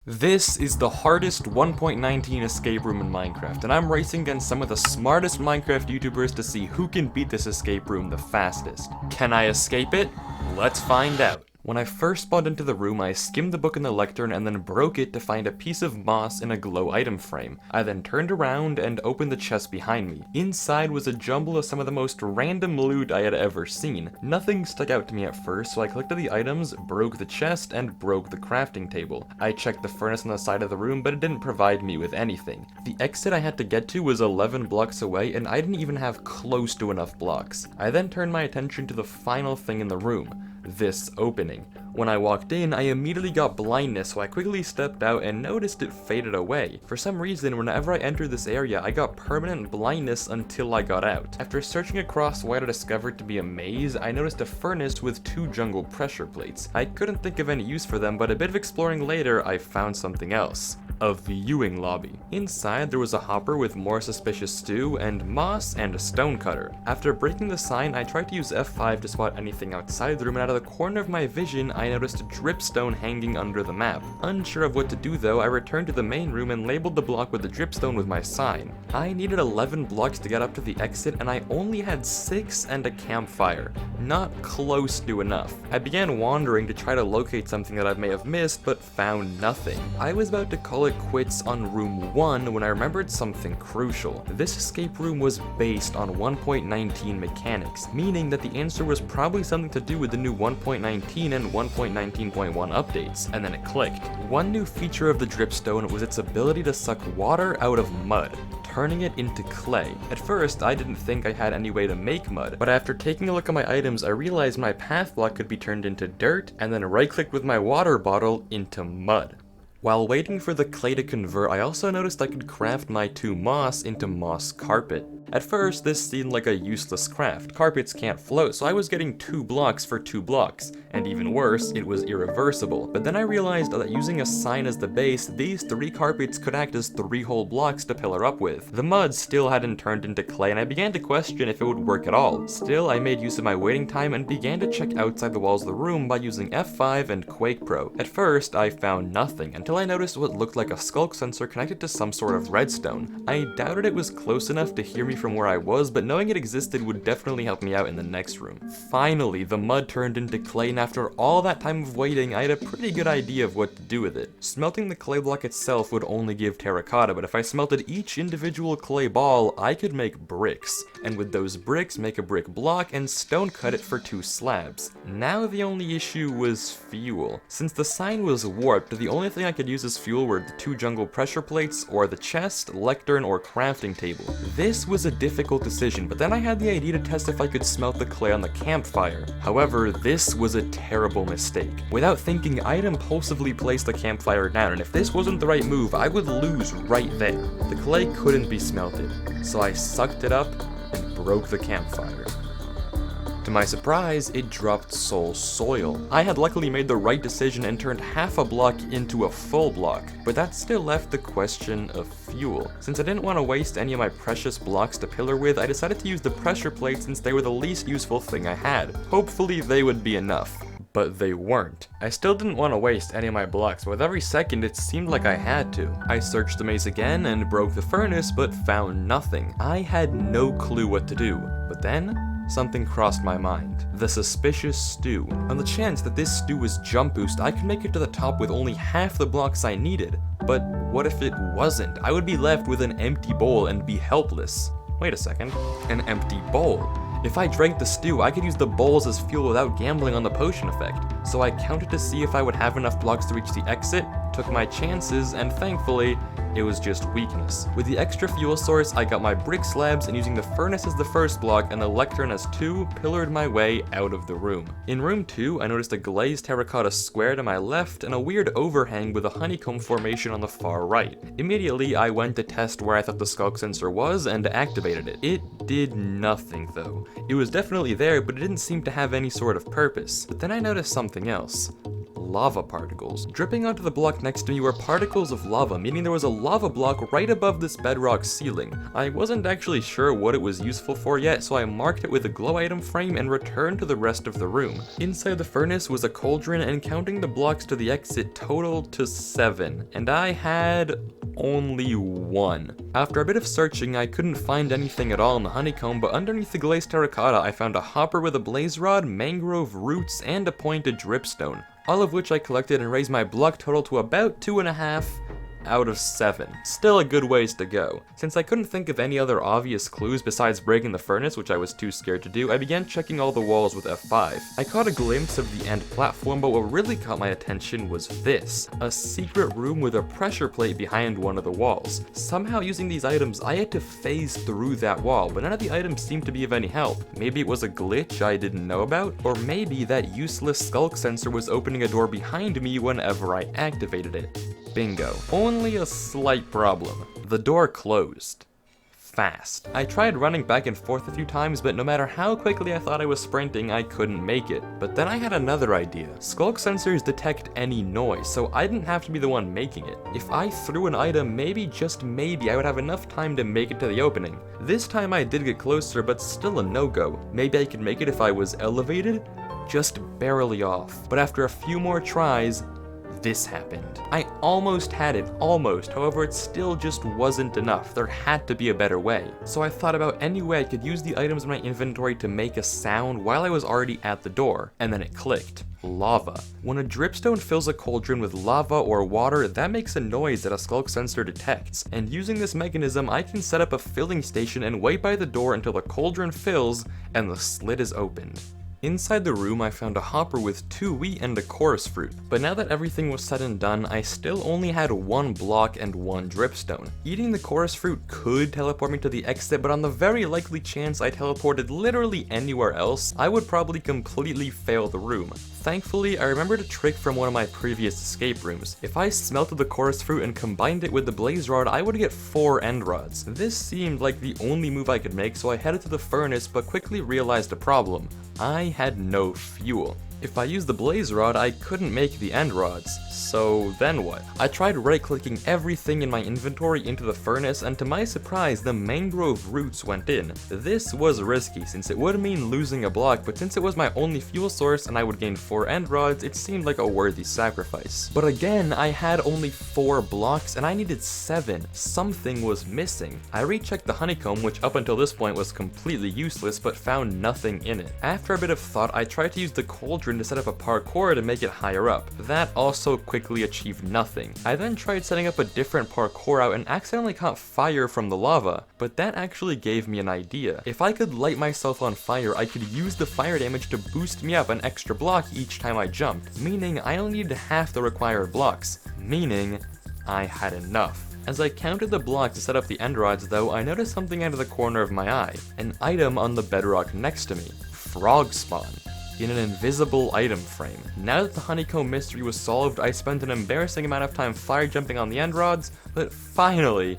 This is the hardest 1.19 escape room in Minecraft, and I'm racing against some of the smartest Minecraft YouTubers to see who can beat this escape room the fastest. Can I escape it? Let's find out. When I first spawned into the room, I skimmed the book in the lectern and then broke it to find a piece of moss in a glow item frame. I then turned around and opened the chest behind me. Inside was a jumble of some of the most random loot I had ever seen. Nothing stuck out to me at first, so I collected the items, broke the chest, and broke the crafting table. I checked the furnace on the side of the room, but it didn't provide me with anything. The exit I had to get to was 11 blocks away, and I didn't even have close to enough blocks. I then turned my attention to the final thing in the room. This opening. When I walked in, I immediately got blindness, so I quickly stepped out and noticed it faded away. For some reason, whenever I entered this area, I got permanent blindness until I got out. After searching across what I discovered to be a maze, I noticed a furnace with 2 jungle pressure plates. I couldn't think of any use for them, but a bit of exploring later, I found something else. A viewing lobby. Inside, there was a hopper with more suspicious stew, and moss, and a stone cutter. After breaking the sign, I tried to use F5 to spot anything outside the room, and out of the corner of my vision, I noticed a dripstone hanging under the map. Unsure of what to do though, I returned to the main room and labeled the block with the dripstone with my sign. I needed 11 blocks to get up to the exit, and I only had 6 and a campfire. Not close to enough. I began wandering to try to locate something that I may have missed, but found nothing. I was about to call it quits on room 1 when I remembered something crucial. This escape room was based on 1.19 mechanics, meaning that the answer was probably something to do with the new 1.19 and 1.19.1 updates, and then it clicked. One new feature of the dripstone was its ability to suck water out of mud, turning it into clay. At first, I didn't think I had any way to make mud, but after taking a look at my items, I realized my path block could be turned into dirt, and then right-clicked with my water bottle into mud. While waiting for the clay to convert, I also noticed I could craft my 2 moss into moss carpet. At first, this seemed like a useless craft. Carpets can't float, so I was getting 2 blocks for 2 blocks. And even worse, it was irreversible. But then I realized that using a sign as the base, these 3 carpets could act as 3 whole blocks to pillar up with. The mud still hadn't turned into clay, and I began to question if it would work at all. Still, I made use of my waiting time and began to check outside the walls of the room by using F5 and Quake Pro. At first, I found nothing, until I noticed what looked like a skulk sensor connected to some sort of redstone. I doubted it was close enough to hear me from where I was, but knowing it existed would definitely help me out in the next room. Finally, the mud turned into clay, and after all that time of waiting, I had a pretty good idea of what to do with it. Smelting the clay block itself would only give terracotta, but if I smelted each individual clay ball, I could make bricks. And with those bricks, make a brick block and stone cut it for 2 slabs. Now the only issue was fuel. Since the sign was warped, the only thing I could use as fuel were the 2 jungle pressure plates, or the chest, lectern, or crafting table. This was a difficult decision, but then I had the idea to test if I could smelt the clay on the campfire. However, this was a terrible mistake. Without thinking, I'd impulsively placed the campfire down, and if this wasn't the right move, I would lose right there. The clay couldn't be smelted, so I sucked it up and broke the campfire. To my surprise, it dropped soul soil. I had luckily made the right decision and turned half a block into a full block, but that still left the question of fuel. Since I didn't want to waste any of my precious blocks to pillar with, I decided to use the pressure plates since they were the least useful thing I had. Hopefully they would be enough. But they weren't. I still didn't want to waste any of my blocks, but with every second it seemed like I had to. I searched the maze again and broke the furnace, but found nothing. I had no clue what to do. But then, something crossed my mind. The suspicious stew. On the chance that this stew was jump boost, I could make it to the top with only half the blocks I needed. But what if it wasn't? I would be left with an empty bowl and be helpless. Wait a second. An empty bowl. If I drank the stew, I could use the bowls as fuel without gambling on the potion effect. So I counted to see if I would have enough blocks to reach the exit, took my chances, and thankfully, it was just weakness. With the extra fuel source, I got my brick slabs, and using the furnace as the first block and the lectern as 2, pillared my way out of the room. In room 2, I noticed a glazed terracotta square to my left and a weird overhang with a honeycomb formation on the far right. Immediately, I went to test where I thought the skulk sensor was and activated it. It did nothing though. It was definitely there, but it didn't seem to have any sort of purpose. But then I noticed something else. lava particles. Dripping onto the block next to me were particles of lava, meaning there was a lava block right above this bedrock ceiling. I wasn't actually sure what it was useful for yet, so I marked it with a glow item frame and returned to the rest of the room. Inside the furnace was a cauldron, and counting the blocks to the exit totaled to 7, and I had only 1. After a bit of searching, I couldn't find anything at all in the honeycomb, but underneath the glazed terracotta, I found a hopper with a blaze rod, mangrove roots, and a pointed dripstone, all of which I collected and raised my block total to about 2.5 out of 7. Still a good ways to go. Since I couldn't think of any other obvious clues besides breaking the furnace, which I was too scared to do, I began checking all the walls with F5. I caught a glimpse of the end platform, but what really caught my attention was this: a secret room with a pressure plate behind one of the walls. Somehow using these items, I had to phase through that wall, but none of the items seemed to be of any help. Maybe it was a glitch I didn't know about, or maybe that useless skulk sensor was opening a door behind me whenever I activated it. Bingo. Only a slight problem. The door closed. Fast. I tried running back and forth a few times, but no matter how quickly I thought I was sprinting, I couldn't make it. But then I had another idea. Skulk sensors detect any noise, so I didn't have to be the one making it. If I threw an item, maybe, just maybe, I would have enough time to make it to the opening. This time I did get closer, but still a no-go. Maybe I could make it if I was elevated? Just barely off. But after a few more tries, this happened. I almost had it, almost, however it still just wasn't enough. There had to be a better way. So I thought about any way I could use the items in my inventory to make a sound while I was already at the door, and then it clicked. Lava. When a dripstone fills a cauldron with lava or water, that makes a noise that a skulk sensor detects, and using this mechanism I can set up a filling station and wait by the door until the cauldron fills and the slit is opened. Inside the room, I found a hopper with 2 wheat and a chorus fruit, but now that everything was said and done, I still only had 1 block and 1 dripstone. Eating the chorus fruit could teleport me to the exit, but on the very likely chance I teleported literally anywhere else, I would probably completely fail the room. Thankfully, I remembered a trick from one of my previous escape rooms. If I smelted the chorus fruit and combined it with the blaze rod, I would get 4 end rods. This seemed like the only move I could make, so I headed to the furnace, but quickly realized a problem. I had no fuel. If I used the blaze rod, I couldn't make the end rods. So then what? I tried right-clicking everything in my inventory into the furnace, and to my surprise, the mangrove roots went in. This was risky since it would mean losing a block, but since it was my only fuel source and I would gain 4 end rods, it seemed like a worthy sacrifice. But again, I had only 4 blocks and I needed 7. Something was missing. I rechecked the honeycomb, which up until this point was completely useless, but found nothing in it. After a bit of thought, I tried to use the cauldron to set up a parkour to make it higher up. That also quickly achieved nothing. I then tried setting up a different parkour out and accidentally caught fire from the lava, but that actually gave me an idea. If I could light myself on fire, I could use the fire damage to boost me up an extra block each time I jumped, meaning I only needed half the required blocks, meaning I had enough. As I counted the blocks to set up the end rods though, I noticed something out of the corner of my eye, an item on the bedrock next to me, frog spawn, in an invisible item frame. Now that the honeycomb mystery was solved, I spent an embarrassing amount of time fire jumping on the end rods, but finally,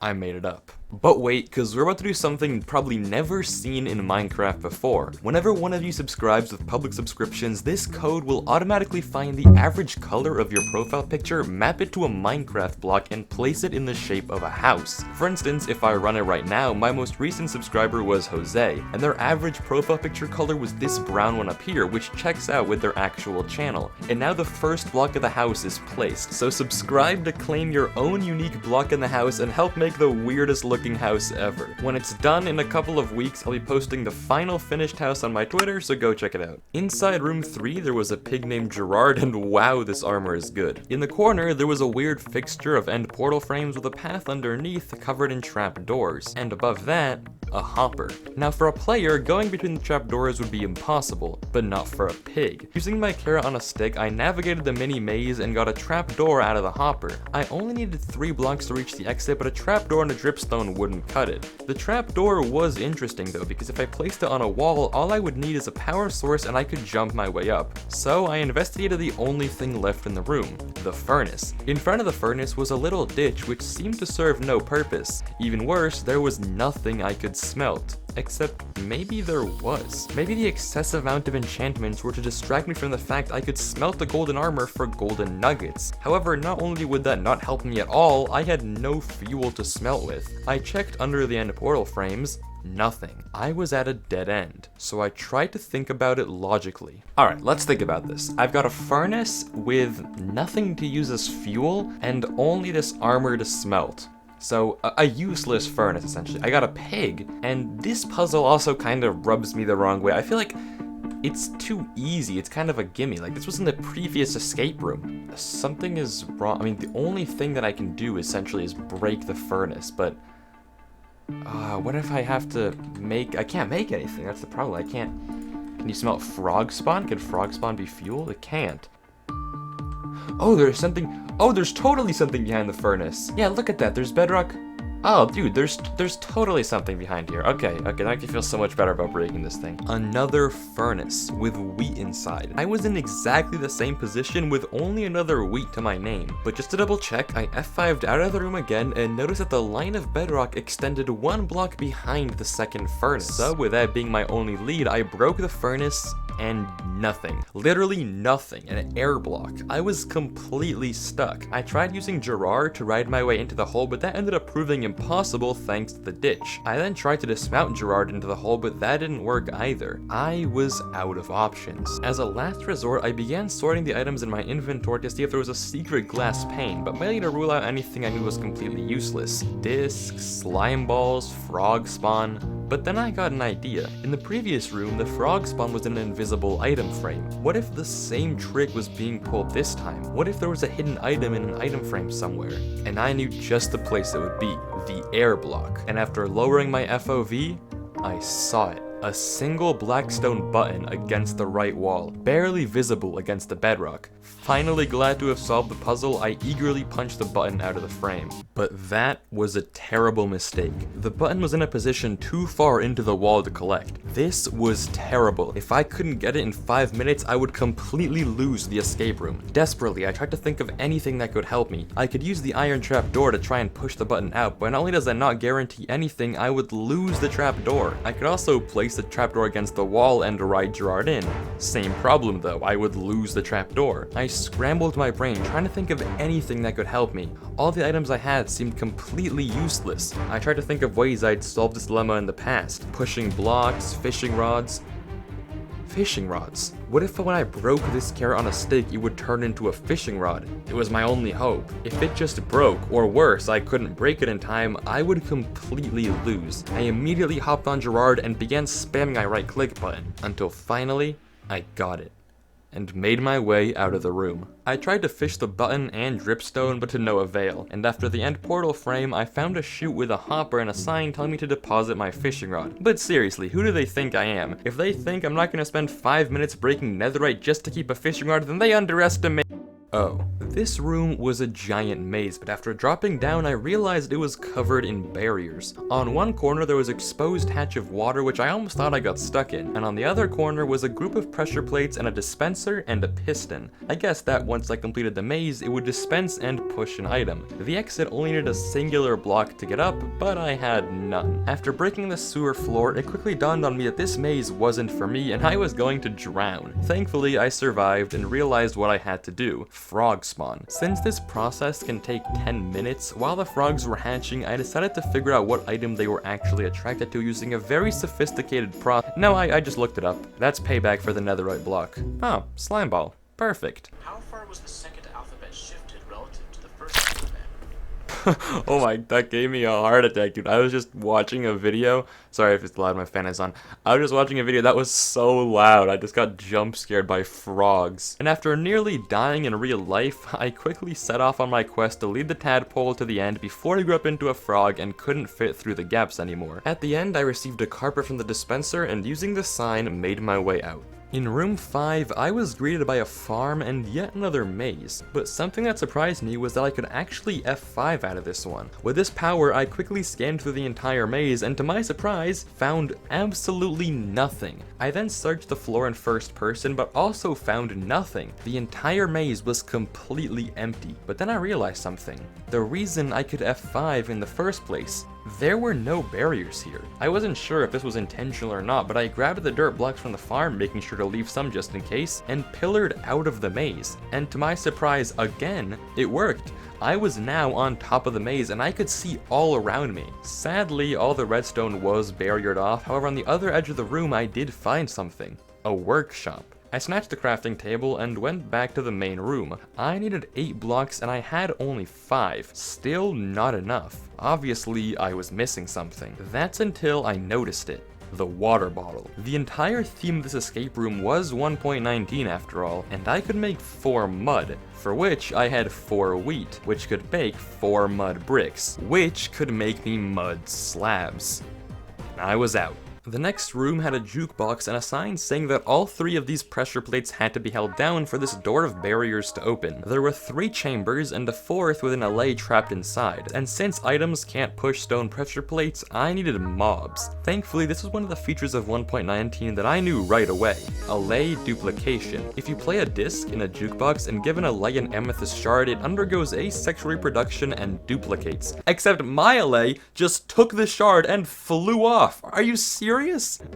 I made it up. But wait, cause we're about to do something probably never seen in Minecraft before. Whenever one of you subscribes with public subscriptions, this code will automatically find the average color of your profile picture, map it to a Minecraft block, and place it in the shape of a house. For instance, if I run it right now, my most recent subscriber was Jose, and their average profile picture color was this brown one up here, which checks out with their actual channel. And now the first block of the house is placed, so subscribe to claim your own unique block in the house and help make the weirdest looking house ever. When it's done in a couple of weeks, I'll be posting the final finished house on my Twitter, so go check it out. Inside room 3, there was a pig named Gerard, and wow, this armor is good. In the corner, there was a weird fixture of end portal frames with a path underneath covered in trapdoors, and above that, a hopper. Now for a player, going between the trapdoors would be impossible, but not for a pig. Using my carrot on a stick, I navigated the mini maze and got a trapdoor out of the hopper. I only needed 3 blocks to reach the exit, but a trapdoor and a dripstone wouldn't cut it. The trapdoor was interesting though, because if I placed it on a wall, all I would need is a power source and I could jump my way up. So I investigated the only thing left in the room, the furnace. In front of the furnace was a little ditch which seemed to serve no purpose. Even worse, there was nothing I could smelt. Except maybe there was. Maybe the excessive amount of enchantments were to distract me from the fact I could smelt the golden armor for golden nuggets. However, not only would that not help me at all, I had no fuel to smelt with. I checked under the end portal frames. Nothing. I was at a dead end, so I tried to think about it logically. Alright, let's think about this. I've got a furnace with nothing to use as fuel, and only this armor to smelt. So, a useless furnace, essentially. I got a pig, and this puzzle also kind of rubs me the wrong way. I feel like it's too easy. It's kind of a gimme. Like, this was in the previous escape room. Something is wrong. I mean, the only thing that I can do, essentially, is break the furnace, but what if I have to make... I can't make anything, that's the problem. I can't... Can you smell frog spawn? Can frog spawn be fuel? It can't. Oh, there's something... Oh, there's totally something behind the furnace. Yeah, look at that, there's bedrock. Oh, dude, there's totally something behind here. Okay, now I can feel so much better about breaking this thing. Another furnace with wheat inside. I was in exactly the same position with only another wheat to my name. But just to double check, I F5'd out of the room again and noticed that the line of bedrock extended 1 block behind the second furnace. So with that being my only lead, I broke the furnace and nothing. Literally nothing. An air block. I was completely stuck. I tried using Gerard to ride my way into the hole, but that ended up proving impossible thanks to the ditch. I then tried to dismount Gerard into the hole, but that didn't work either. I was out of options. As a last resort, I began sorting the items in my inventory to see if there was a secret glass pane, but mainly to rule out anything I knew was completely useless. Discs, slime balls, frog spawn. But then I got an idea. In the previous room, the frog spawn was in an invisible item frame. What if the same trick was being pulled this time? What if there was a hidden item in an item frame somewhere? And I knew just the place it would be, the air block. And after lowering my FOV, I saw it. A single blackstone button against the right wall, barely visible against the bedrock. Finally glad to have solved the puzzle, I eagerly punched the button out of the frame. But that was a terrible mistake. The button was in a position too far into the wall to collect. This was terrible. If I couldn't get it in 5 minutes, I would completely lose the escape room. Desperately, I tried to think of anything that could help me. I could use the iron trap door to try and push the button out, but not only does that not guarantee anything, I would lose the trap door. I could also place the trapdoor against the wall and ride Gerard in. Same problem though, I would lose the trapdoor. I scrambled my brain trying to think of anything that could help me. All the items I had seemed completely useless. I tried to think of ways I'd solved this dilemma in the past. Pushing blocks, fishing rods. Fishing rods. What if when I broke this carrot on a stick, it would turn into a fishing rod? It was my only hope. If it just broke, or worse, I couldn't break it in time, I would completely lose. I immediately hopped on Gerard and began spamming my right click button, until finally, I got it, and made my way out of the room. I tried to fish the button and dripstone, but to no avail, and after the end portal frame, I found a chute with a hopper and a sign telling me to deposit my fishing rod. But seriously, who do they think I am? If they think I'm not gonna spend 5 minutes breaking netherite just to keep a fishing rod, then they underestimate. Oh, this room was a giant maze, but after dropping down, I realized it was covered in barriers. On one corner, there was an exposed hatch of water, which I almost thought I got stuck in, and on the other corner was a group of pressure plates and a dispenser and a piston. I guessed that once I completed the maze, it would dispense and push an item. The exit only needed a singular block to get up, but I had none. After breaking the sewer floor, it quickly dawned on me that this maze wasn't for me, and I was going to drown. Thankfully, I survived and realized what I had to do. Frog spawn. Since this process can take 10 minutes, while the frogs were hatching, I decided to figure out what item they were actually attracted to using a very sophisticated No, I just looked it up. That's payback for the netherite block. Oh, slime ball. Perfect. How far was the second alphabet shifted relative to the first alphabet? Oh my, that gave me a heart attack, dude. I was just watching a video. Sorry if it's loud, my fan is on. I was just watching a video that was so loud. I just got jump scared by frogs. And after nearly dying in real life, I quickly set off on my quest to lead the tadpole to the end before he grew up into a frog and couldn't fit through the gaps anymore. At the end, I received a carpet from the dispenser and using the sign, made my way out. In room 5, I was greeted by a farm and yet another maze, but something that surprised me was that I could actually F5 out of this one. With this power, I quickly scanned through the entire maze and to my surprise, found absolutely nothing. I then searched the floor in first person, but also found nothing. The entire maze was completely empty, but then I realized something. The reason I could F5 in the first place There were no barriers here. I wasn't sure if this was intentional or not, but I grabbed the dirt blocks from the farm, making sure to leave some just in case, and pillared out of the maze. And to my surprise, again, it worked. I was now on top of the maze and I could see all around me. Sadly, all the redstone was barriered off, however on the other edge of the room I did find something. A workshop. I snatched the crafting table and went back to the main room. I needed 8 blocks and I had only 5. Still not enough. Obviously, I was missing something. That's until I noticed it. The water bottle. The entire theme of this escape room was 1.19 after all, and I could make 4 mud, for which I had 4 wheat, which could make 4 mud bricks, which could make me mud slabs. I was out. The next room had a jukebox and a sign saying that all 3 of these pressure plates had to be held down for this door of barriers to open. There were 3 chambers and a 4th with an allay trapped inside, and since items can't push stone pressure plates, I needed mobs. Thankfully, this was one of the features of 1.19 that I knew right away. Allay duplication. If you play a disc in a jukebox and give an allay an amethyst shard, it undergoes asexual reproduction and duplicates. Except my allay just took the shard and flew off. Are you serious?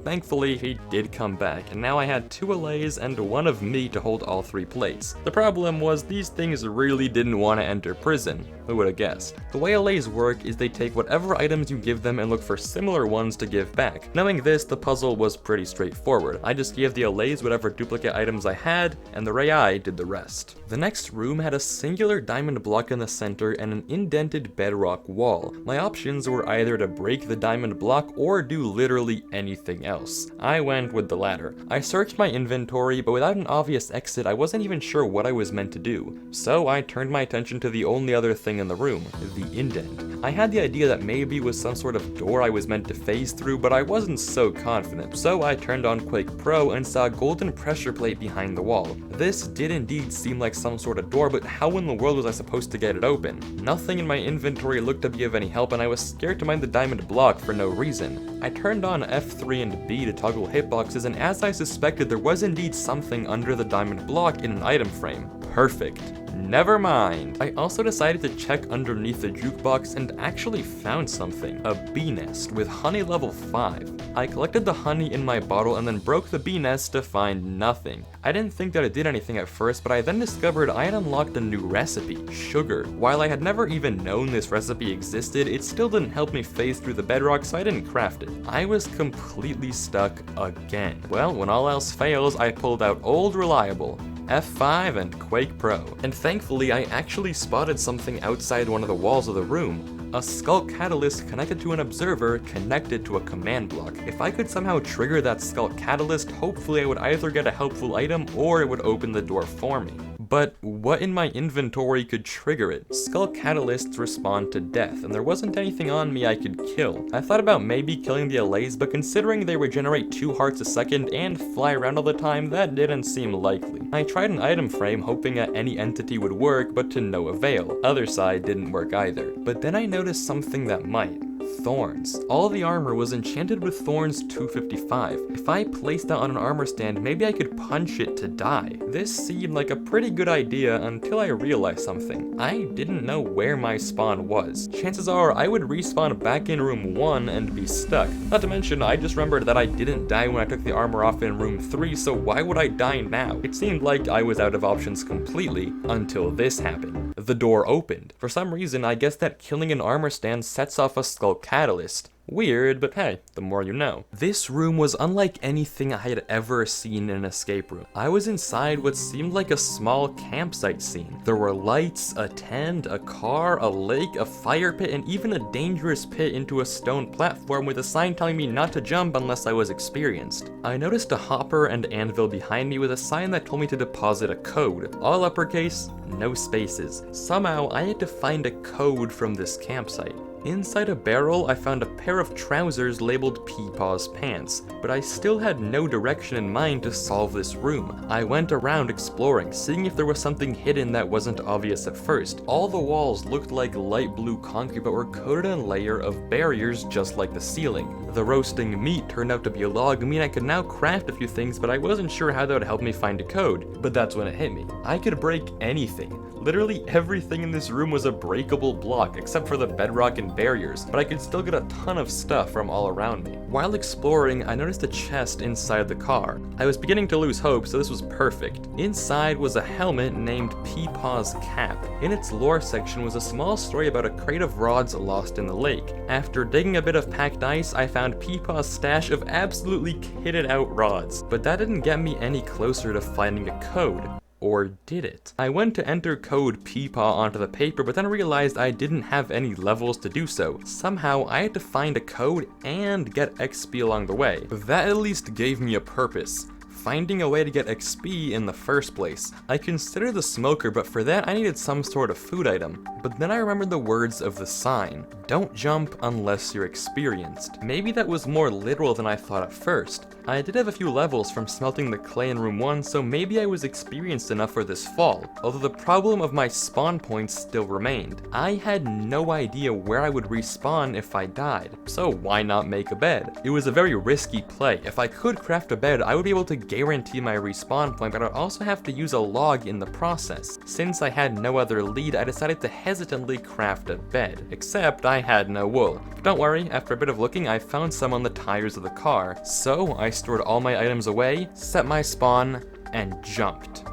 Thankfully, he did come back, and now I had 2 allays and 1 of me to hold all 3 plates. The problem was these things really didn't want to enter prison. Who would have guessed? The way allays work is they take whatever items you give them and look for similar ones to give back. Knowing this, the puzzle was pretty straightforward. I just gave the allays whatever duplicate items I had, and the Rai did the rest. The next room had a singular diamond block in the center and an indented bedrock wall. My options were either to break the diamond block or do literally anything else. I went with the latter. I searched my inventory, but without an obvious exit, I wasn't even sure what I was meant to do. So I turned my attention to the only other thing in the room, the indent. I had the idea that maybe it was some sort of door I was meant to phase through, but I wasn't so confident. So I turned on Quake Pro and saw a golden pressure plate behind the wall. This did indeed seem like some sort of door, but how in the world was I supposed to get it open? Nothing in my inventory looked to be of any help, and I was scared to mine the diamond block for no reason. I turned on F3 and B to toggle hitboxes, and as I suspected, there was indeed something under the diamond block in an item frame. Perfect. Never mind. I also decided to check underneath the jukebox and actually found something. A bee nest with honey level 5. I collected the honey in my bottle and then broke the bee nest to find nothing. I didn't think that it did anything at first, but I then discovered I had unlocked a new recipe, sugar. While I had never even known this recipe existed, it still didn't help me phase through the bedrock, so I didn't craft it. I was completely stuck again. Well, when all else fails, I pulled out old reliable F5 and Quake Pro. And thankfully, I actually spotted something outside one of the walls of the room. A skull catalyst connected to an observer connected to a command block. If I could somehow trigger that skull catalyst, hopefully I would either get a helpful item or it would open the door for me. But what in my inventory could trigger it? Skull catalysts respond to death, and there wasn't anything on me I could kill. I thought about maybe killing the allays, but considering they regenerate 2 hearts a second and fly around all the time, that didn't seem likely. I tried an item frame hoping that any entity would work, but to no avail. Other side didn't work either. But then I noticed something that might. Thorns. All of the armor was enchanted with thorns 255. If I placed that on an armor stand, maybe I could punch it to die. This seemed like a pretty good idea until I realized something. I didn't know where my spawn was. Chances are I would respawn back in room 1 and be stuck. Not to mention, I just remembered that I didn't die when I took the armor off in room 3, so why would I die now? It seemed like I was out of options completely until this happened. The door opened. For some reason, I guess that killing an armor stand sets off a skull catalyst. Weird, but hey, the more you know. This room was unlike anything I had ever seen in an escape room. I was inside what seemed like a small campsite scene. There were lights, a tent, a car, a lake, a fire pit, and even a dangerous pit into a stone platform with a sign telling me not to jump unless I was experienced. I noticed a hopper and anvil behind me with a sign that told me to deposit a code. All uppercase, no spaces. Somehow, I had to find a code from this campsite. Inside a barrel, I found a pair of trousers labeled Peepaw's pants, but I still had no direction in mind to solve this room. I went around exploring, seeing if there was something hidden that wasn't obvious at first. All the walls looked like light blue concrete but were coated in a layer of barriers just like the ceiling. The roasting meat turned out to be a log, meaning I could now craft a few things, but I wasn't sure how that would help me find a code. But that's when it hit me. I could break anything. Literally everything in this room was a breakable block, except for the bedrock and and barriers, but I could still get a ton of stuff from all around me. While exploring, I noticed a chest inside the car. I was beginning to lose hope, so this was perfect. Inside was a helmet named Peepaw's Cap. In its lore section was a small story about a crate of rods lost in the lake. After digging a bit of packed ice, I found Peepaw's stash of absolutely kitted out rods, but that didn't get me any closer to finding a code. Or did it? I went to enter code Peepaw onto the paper, but then realized I didn't have any levels to do so. Somehow, I had to find a code and get XP along the way. That at least gave me a purpose. Finding a way to get XP in the first place. I considered the smoker, but for that I needed some sort of food item. But then I remembered the words of the sign. Don't jump unless you're experienced. Maybe that was more literal than I thought at first. I did have a few levels from smelting the clay in room 1, so maybe I was experienced enough for this fall, although the problem of my spawn points still remained. I had no idea where I would respawn if I died, so why not make a bed? It was a very risky play. If I could craft a bed, I would be able to guarantee my respawn point, but I'd also have to use a log in the process. Since I had no other lead, I decided to hesitantly craft a bed, except I had no wool. But don't worry, after a bit of looking, I found some on the tires of the car, so I stored all my items away, set my spawn, and jumped.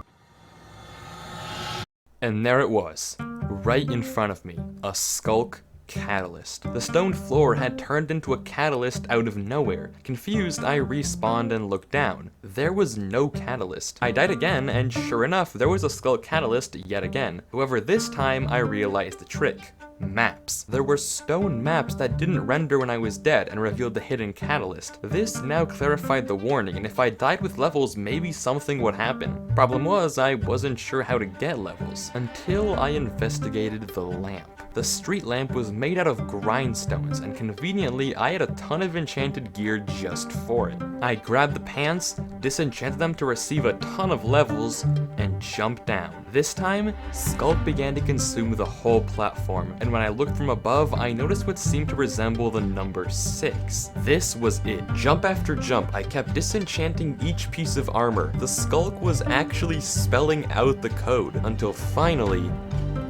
And there it was, right in front of me, a skulk catalyst. The stone floor had turned into a catalyst out of nowhere. Confused, I respawned and looked down. There was no catalyst. I died again, and sure enough, there was a skull catalyst yet again. However, this time I realized the trick. Maps. There were stone maps that didn't render when I was dead and revealed the hidden catalyst. This now clarified the warning, and if I died with levels, maybe something would happen. Problem was, I wasn't sure how to get levels, until I investigated the lamp. The street lamp was made out of grindstones, and conveniently, I had a ton of enchanted gear just for it. I grabbed the pants, disenchanted them to receive a ton of levels, and jumped down. This time, Skulk began to consume the whole platform, and when I looked from above, I noticed what seemed to resemble the number 6. This was it. Jump after jump, I kept disenchanting each piece of armor. The Skulk was actually spelling out the code, until finally,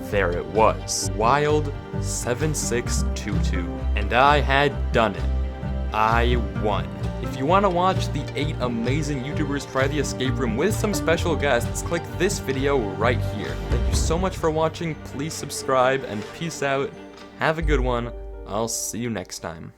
there it was. Wild 7622. And I had done it. I won. If you want to watch the 8 amazing YouTubers try the escape room with some special guests, click this video right here. Thank you so much for watching, please subscribe, and peace out. Have a good one. I'll see you next time.